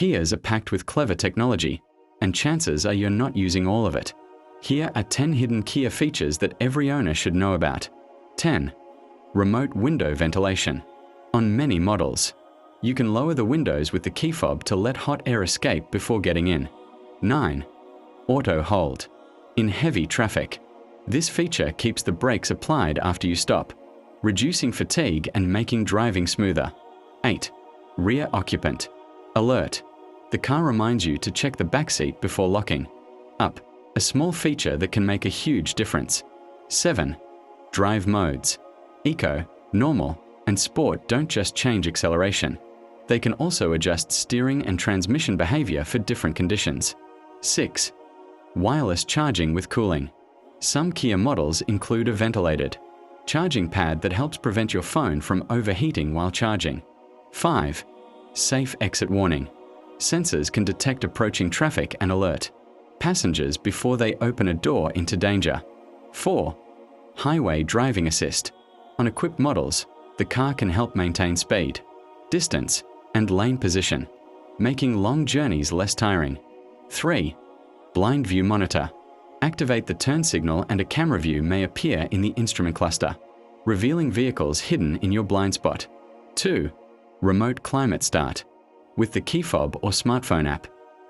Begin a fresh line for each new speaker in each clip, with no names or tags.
Kias are packed with clever technology, and chances are you're not using all of it. Here are 10 hidden Kia features that every owner should know about. 10. Remote window ventilation. On many models, you can lower the windows with the key fob to let hot air escape before getting in. 9. Auto hold. In heavy traffic, this feature keeps the brakes applied after you stop, reducing fatigue and making driving smoother. 8. Rear occupant. Alert. The car reminds you to check the back seat before locking. Up. A small feature that can make a huge difference. 7. Drive modes. Eco, Normal, and Sport don't just change acceleration. They can also adjust steering and transmission behavior for different conditions. 6. Wireless charging with cooling. Some Kia models include a ventilated charging pad that helps prevent your phone from overheating while charging. 5. Safe exit warning. Sensors can detect approaching traffic and alert passengers before they open a door into danger. 4. Highway driving assist. On equipped models, the car can help maintain speed, distance, and lane position, making long journeys less tiring. 3. Blind view monitor. Activate the turn signal and a camera view may appear in the instrument cluster, revealing vehicles hidden in your blind spot. 2. Remote climate start. With the key fob or smartphone app,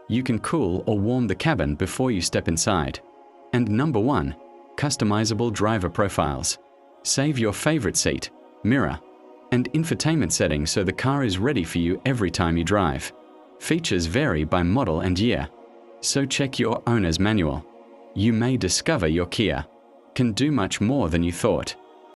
you can cool or warm the cabin before you step inside. And number 1, customizable driver profiles. Save your favorite seat, mirror, and infotainment settings so the car is ready for you every time you drive. Features vary by model and year, so check your owner's manual. You may discover your Kia can do much more than you thought.